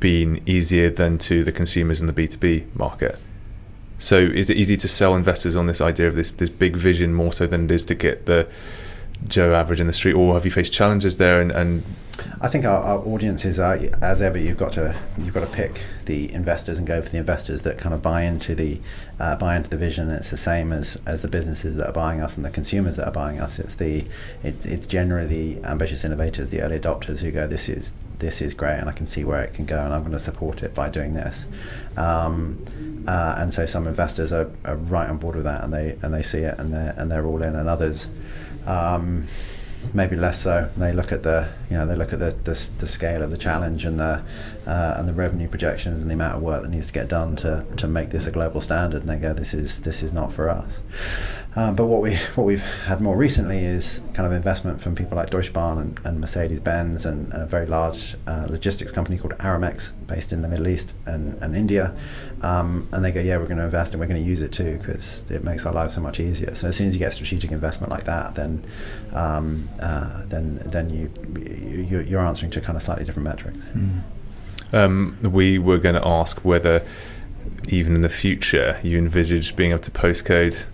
been easier than to the consumers in the B2B market? So is it easy to sell investors on this idea of this big vision more so than it is to get the Joe average in the street, or have you faced challenges there? And I think our audiences are, as ever, you've got to pick the investors and go for the investors that kind of buy into the vision. It's the same as the businesses that are buying us and the consumers that are buying us. It's generally the ambitious innovators, the early adopters, who go, this is great, and I can see where it can go, and I'm going to support it by doing this. And so some investors are right on board with that, and they see it, and they're all in, and others maybe less so. They look at the scale of the challenge and the revenue projections and the amount of work that needs to get done to make this a global standard, and they go, this is not for us. But what we've had more recently is kind of investment from people like Deutsche Bahn and Mercedes-Benz and a very large logistics company called Aramex, based in the Middle East and India, and they go, we're going to invest and we're going to use it too, because it makes our lives so much easier. So as soon as you get strategic investment like that, then you're answering to kind of slightly different metrics. We were going to ask whether even in the future, you envisage being able to postcode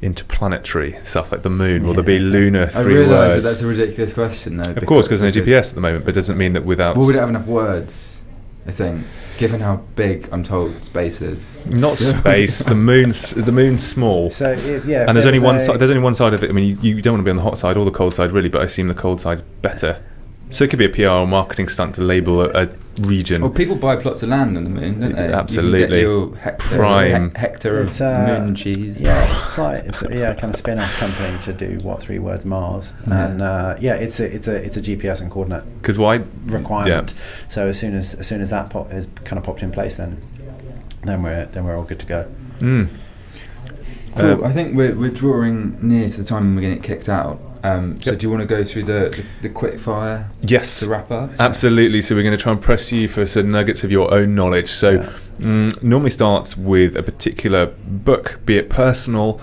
interplanetary stuff like the moon? Will there be lunar 3 I realise that words? that's a ridiculous question, though. Of course, because there's no GPS at the moment, but it doesn't mean that without... Well, we don't have enough words, I think, given how big, I'm told, space is. Not space. The moon's small. So and there's only one side. There's only one side of it. I mean, you don't want to be on the hot side or the cold side, really. But I assume the cold side's better. So it could be a PR or marketing stunt to label a region. Well, people buy plots of land on the moon, don't they? Absolutely. You can get your hectare of moon cheese. Yeah, it's a kind of spin-off company to do What3Words Mars, and it's a GPS and coordinate because why requirement. Yeah. So as soon as that has kind of popped in place, then we're all good to go. Cool. I think we're drawing near to the time when we're going to get kicked out. So do you want to go through the quick fire? Yes. To wrap up? Absolutely. So we're going to try and press you for some nuggets of your own knowledge. So normally starts with a particular book, be it personal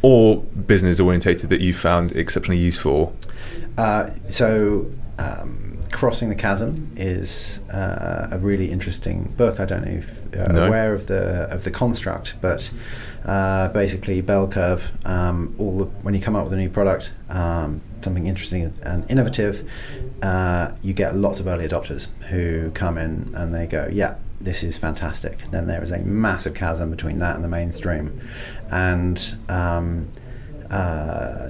or business orientated, that you found exceptionally useful. Crossing the Chasm is a really interesting book. I don't know if you're aware of the construct, but basically bell curve. When you come up with a new product, something interesting and innovative, you get lots of early adopters who come in and they go, yeah, this is fantastic. Then there is a massive chasm between that and the mainstream, and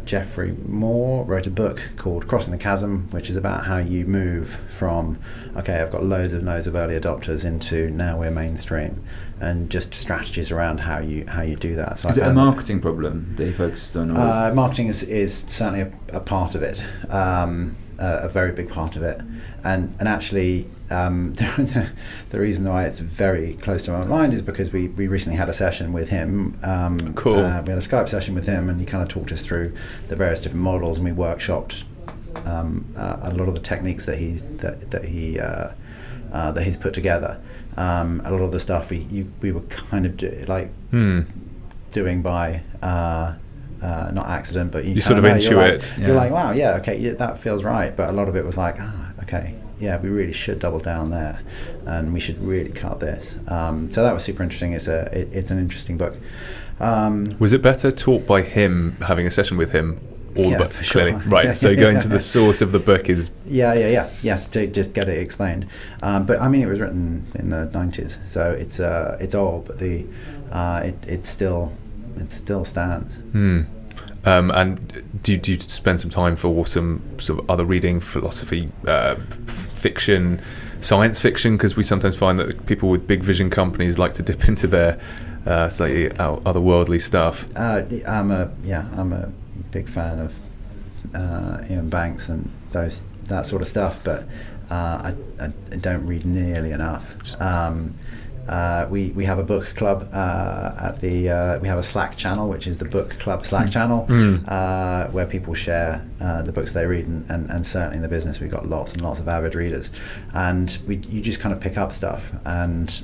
Geoffrey Moore wrote a book called Crossing the Chasm, which is about how you move from, okay, I've got loads of early adopters, into now we're mainstream, and just strategies around how you do that. So is it a marketing problem that he focused on? Marketing is certainly a part of it, a very big part of it, and actually the reason why it's very close to my mind is because we recently had a session with him. Cool. We had a Skype session with him, and he kind of talked us through the various different models, and we workshopped a lot of the techniques that he's put together. A lot of the stuff we were kind of doing by not accident, but you sort of intuit. You're like, wow, yeah, okay, yeah, that feels right. But a lot of it was like, okay, yeah, we really should double down there, and we should really cut this. So that was super interesting. It's an interesting book. Was it better taught by him, having a session with him? All the book, for clearly. sure. Right, so going to the source of the book is... Yes, to just get it explained. But I mean, it was written in the 90s, so it's old, but it still stands. And do you spend some time for some sort of other reading, philosophy, fiction, science fiction? Because we sometimes find that people with big vision companies like to dip into their slightly otherworldly stuff. I'm a big fan of Ian Banks and that sort of stuff, but I don't read nearly enough. We have a book club we have a Slack channel, which is the book club Slack channel, where people share the books they read, and certainly in the business we've got lots and lots of avid readers, and you just kind of pick up stuff and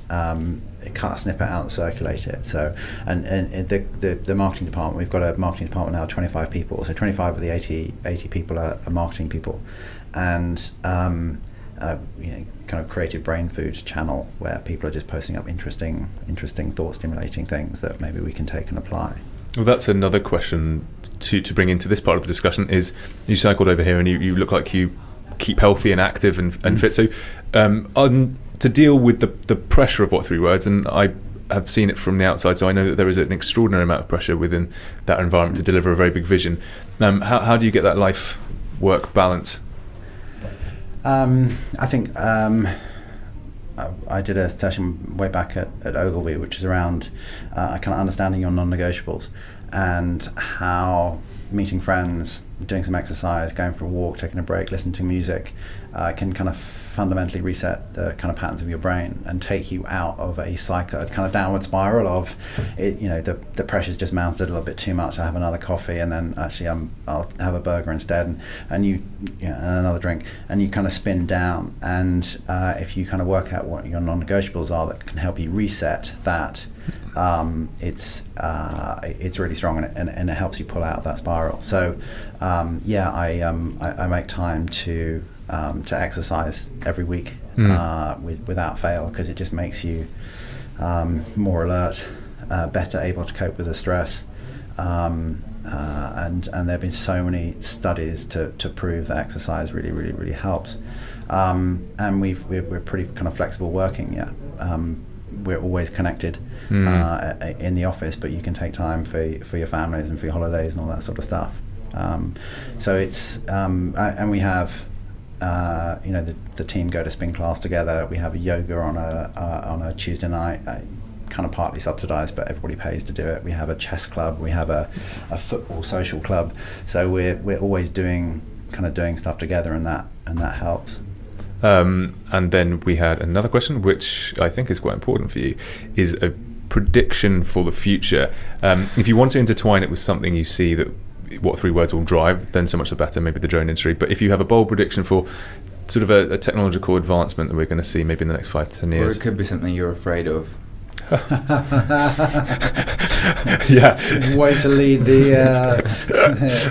kind of snip it out and circulate it. So and the marketing department, we've got a marketing department now of 25 people, so 25 of the 80 people are marketing people, and kind of creative brain food channel where people are just posting up interesting thought stimulating things that maybe we can take and apply. Well, that's another question to bring into this part of the discussion. Is you cycled over here and you look like you keep healthy and active and fit, so to deal with the pressure of What3Words, and I have seen it from the outside, so I know that there is an extraordinary amount of pressure within that environment to deliver a very big vision. How do you get that life work balance? I think I did a session way back at Ogilvy, which is around kind of understanding your non-negotiables, and how meeting friends, doing some exercise, going for a walk, taking a break, listening to music can kind of fundamentally reset the kind of patterns of your brain and take you out of a cycle, a kind of downward spiral of it. The pressure's just mounted a little bit too much. I have another coffee, and then actually I'll have a burger instead, and another drink, and you kind of spin down. And if you kind of work out what your non-negotiables are that can help you reset that, it's really strong, and it helps you pull out of that spiral. So I make time to exercise every week without fail, because it just makes you more alert, better able to cope with the stress. And there have been so many studies to prove that exercise really helps. And we're pretty kind of flexible working. We're always connected in the office, but you can take time for your families and for your holidays and all that sort of stuff. So it's and we have the team go to spin class together. We have a yoga on a Tuesday night. Kind of partly subsidised, but everybody pays to do it. We have a chess club, we have a football social club, so we're always doing stuff together, and that helps. And then we had another question, which I think is quite important for you, is a prediction for the future. If you want to intertwine it with something you see that What3Words will drive, then so much the better, maybe the drone industry. But if you have a bold prediction for sort of a technological advancement that we're going to see maybe in the next 5 to 10 years. Or it could be something you're afraid of. Yeah. Way to lead the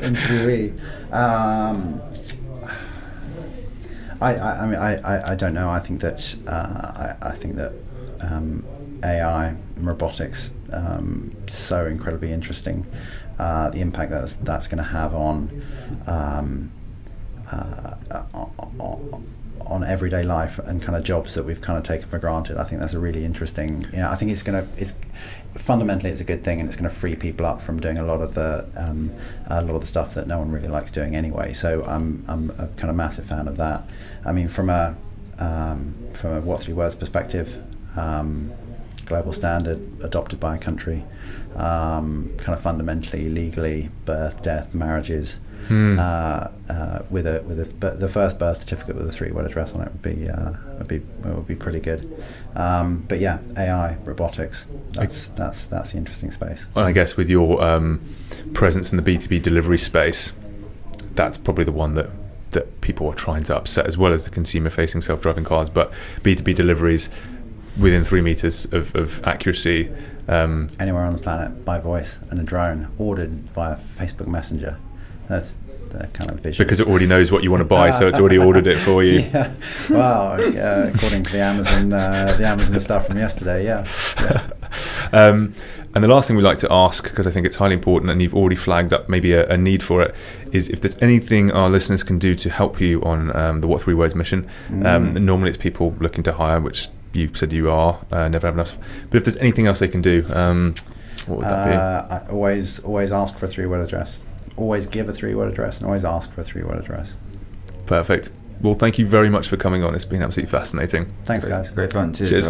interviewee. I don't know. I think that AI and robotics so incredibly interesting. The impact that's going to have on everyday life and kind of jobs that we've kind of taken for granted. I think that's a really interesting. I think it's fundamentally it's a good thing, and it's going to free people up from doing a lot of the stuff that no one really likes doing anyway. So I'm a kind of massive fan of that. I mean, from a What3Words perspective, global standard adopted by a country, kind of fundamentally, legally, birth, death, marriages. With the first birth certificate with a 3-word address on it would be pretty good. But yeah, AI, robotics, that's the interesting space. Well, I guess with your presence in the B2B delivery space, that's probably the one that people are trying to upset, as well as the consumer-facing self-driving cars. But B2B deliveries within 3 meters of accuracy. Anywhere on the planet, by voice, and a drone, ordered via Facebook Messenger. That's the kind of vision. Because it already knows what you want to buy, so it's already ordered it for you. Yeah. Well, according to the Amazon stuff from yesterday, yeah. And the last thing we like to ask, because I think it's highly important, and you've already flagged up maybe a need for it, is if there's anything our listeners can do to help you on the What3Words mission. Normally it's people looking to hire, which you said you are, never have enough. But if there's anything else they can do, what would that be? I always ask for a 3-word address. Always give a 3-word address, and always ask for a 3-word address. Perfect. Well, thank you very much for coming on. It's been absolutely fascinating. Thanks, guys. Great fun. Cheers.